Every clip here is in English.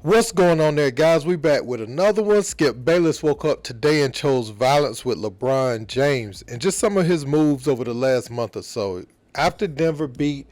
What's going on there, guys? We back with another one. Skip Bayless woke up today and chose violence with LeBron James and just some of his moves over the last month or so. After Denver beat,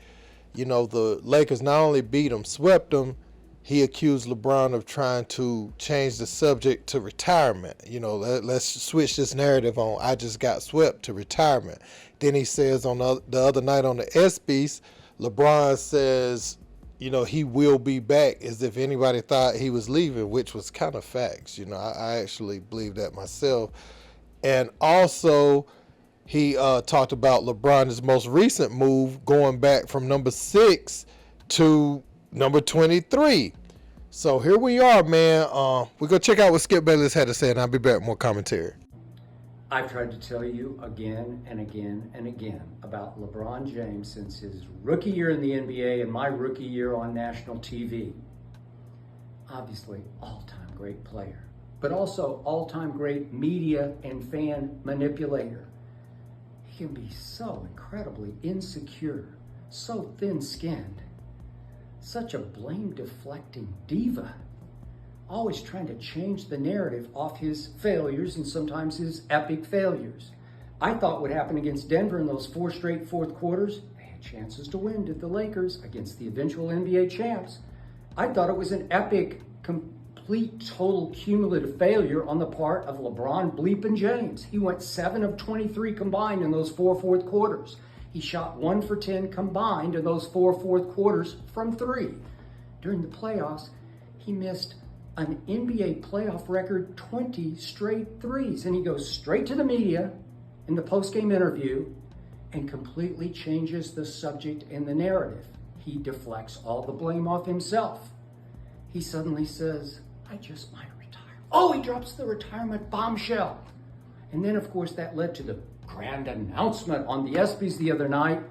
the Lakers not only beat them, swept them, he accused LeBron of trying to change the subject to retirement. Let's switch this narrative on I just got swept to retirement. Then he says on the other night on the ESPYs, LeBron says, he will be back as if anybody thought he was leaving, which was kind of facts. I actually believe that myself. And also, he talked about LeBron's most recent move going back from number 6 to number 23. So here we are, man. We're going to check out what Skip Bayless had to say, and I'll be back with more commentary. I've tried to tell you again and again and again about LeBron James since his rookie year in the NBA and my rookie year on national TV. Obviously, all-time great player, but also all-time great media and fan manipulator. He can be so incredibly insecure, so thin-skinned, such a blame-deflecting diva. Always trying to change the narrative off his failures and sometimes his epic failures. I thought what happened against Denver in those 4 straight fourth quarters, they had chances to win, did the Lakers, against the eventual NBA champs. I thought it was an epic, complete, total cumulative failure on the part of LeBron bleeping James. He went 7 of 23 combined in those 4 fourth quarters. He shot 1 for 10 combined in those 4 fourth quarters from 3. During the playoffs, he missed an NBA playoff record 20 straight threes. And he goes straight to the media in the post-game interview and completely changes the subject and the narrative. He deflects all the blame off himself. He suddenly says, I just might retire. Oh, he drops the retirement bombshell. And then, of course, that led to the grand announcement on the ESPYs the other night,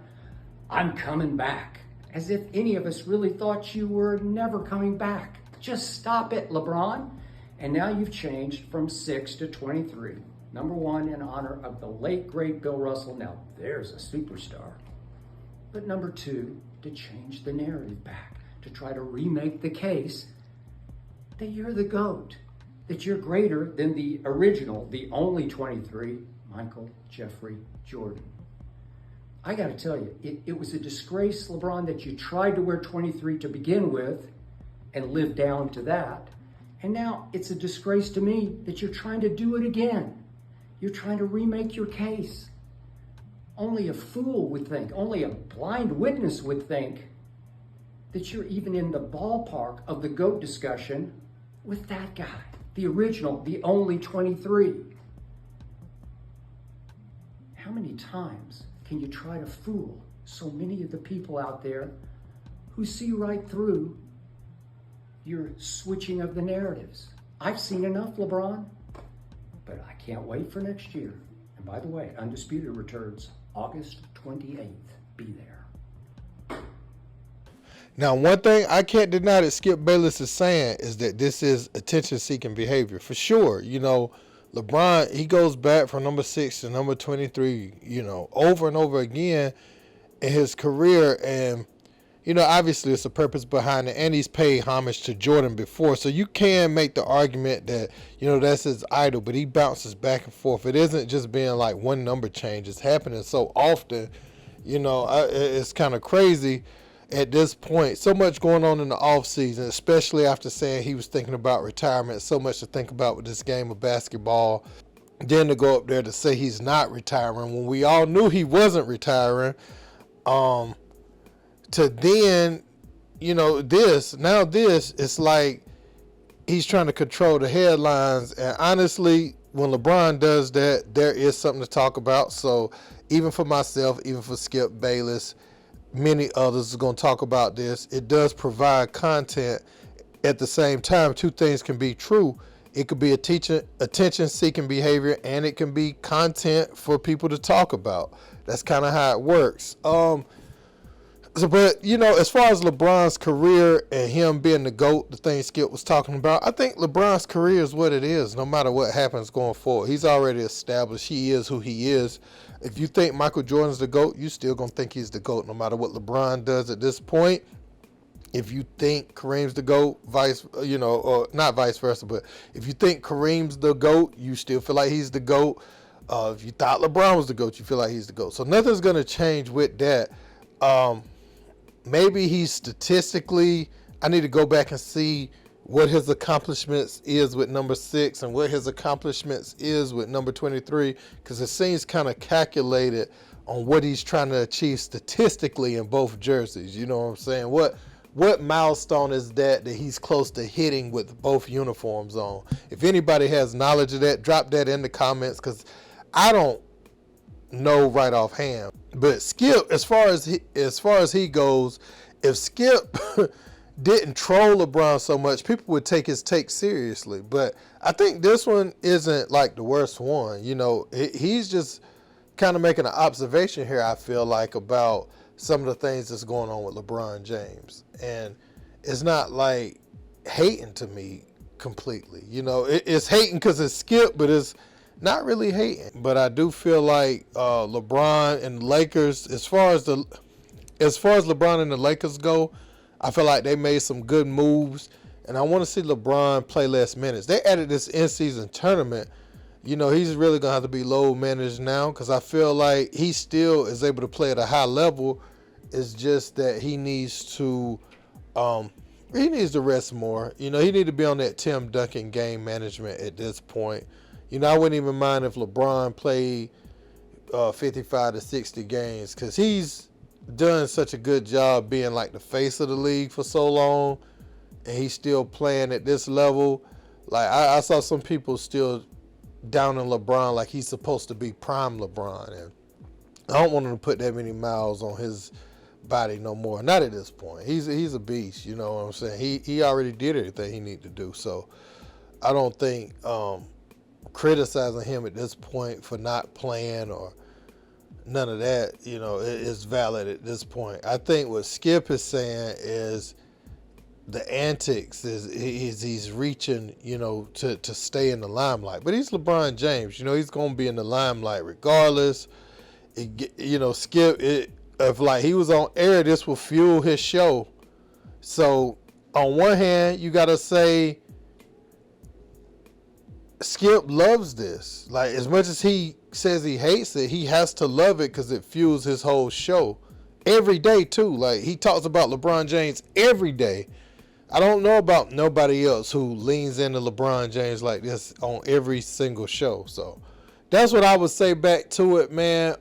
I'm coming back. As if any of us really thought you were never coming back. Just stop it, LeBron. And now you've changed from 6 to 23. Number 1 in honor of the late, great Bill Russell. Now, there's a superstar. But number 2, to change the narrative back, to try to remake the case that you're the GOAT, that you're greater than the original, the only 23, Michael Jeffrey Jordan. I got to tell you, it was a disgrace, LeBron, that you tried to wear 23 to begin with, and live down to that. And now it's a disgrace to me that you're trying to do it again. You're trying to remake your case. Only a fool would think, only a blind witness would think that you're even in the ballpark of the GOAT discussion with that guy, the original, the only 23. How many times can you try to fool so many of the people out there who see right through your switching of the narratives? I've seen enough, LeBron, but I can't wait for next year. And by the way, Undisputed returns August 28th. Be there. Now, one thing I can't deny that Skip Bayless is saying is that this is attention-seeking behavior. For sure, LeBron, he goes back from number 6 to number 23, over and over again in his career. And obviously it's a purpose behind it, and he's paid homage to Jordan before. So you can make the argument that, that's his idol, but he bounces back and forth. It isn't just being like one number change. It's happening so often, it's kind of crazy at this point. So much going on in the offseason, especially after saying he was thinking about retirement. So much to think about with this game of basketball. Then to go up there to say he's not retiring when we all knew he wasn't retiring. To then, this, it's like he's trying to control the headlines. And honestly, when LeBron does that, there is something to talk about. So even for myself, even for Skip Bayless, many others are going to talk about this. It does provide content. At the same time, two things can be true. It could be attention-seeking behavior, and it can be content for people to talk about. That's kind of how it works. But, as far as LeBron's career and him being the GOAT, the thing Skip was talking about, I think LeBron's career is what it is, no matter what happens going forward. He's already established. He is who he is. If you think Michael Jordan's the GOAT, you still going to think he's the GOAT, no matter what LeBron does at this point. if you think Kareem's the GOAT, or not vice versa, but if you think Kareem's the GOAT, you still feel like he's the GOAT. If you thought LeBron was the GOAT, you feel like he's the GOAT. So nothing's going to change with that. Maybe he's statistically, I need to go back and see what his accomplishments is with number 6 and what his accomplishments is with number 23, because it seems kind of calculated on what he's trying to achieve statistically in both jerseys. You know what I'm saying? What milestone is that he's close to hitting with both uniforms on? If anybody has knowledge of that, drop that in the comments, because I don't know right offhand. But Skip, as far as he goes, if Skip didn't troll LeBron so much, people would take his take seriously. But I think this one isn't like the worst one. You know, he's just kind of making an observation here, I feel like, about some of the things that's going on with LeBron James. And it's not like hating to me completely. You know, it's hating because it's Skip, but it's not really hating. But I do feel like LeBron and the Lakers, as far as LeBron and the Lakers go, I feel like they made some good moves, and I want to see LeBron play less minutes. They added this in-season tournament. You know, he's really going to have to be low managed now, because I feel like he still is able to play at a high level. It's just that he needs to rest more. You know, he need to be on that Tim Duncan game management at this point. You know, I wouldn't even mind if LeBron played 55 to 60 games, because he's done such a good job being like the face of the league for so long, and he's still playing at this level. Like, I saw some people still down in LeBron like he's supposed to be prime LeBron, and I don't want him to put that many miles on his body no more. Not at this point. He's a beast, you know what I'm saying? He already did everything he needed to do. So I don't think criticizing him at this point for not playing or none of that, you know, is valid at this point. I think what Skip is saying is the antics is he's reaching, you know, to stay in the limelight. But he's LeBron James, you know, he's going to be in the limelight regardless. You know, Skip, if like he was on air, this will fuel his show. So on one hand, you got to say Skip loves this. Like, as much as he says he hates it, he has to love it because it fuels his whole show every day too. Like, he talks about LeBron James every day. I don't know about nobody else who leans into LeBron James like this on every single show. So that's what I would say back to it, man.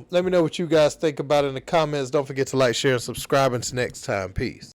Let me know what you guys think about it in the comments. Don't forget to like, share, and subscribe. Until next time, peace.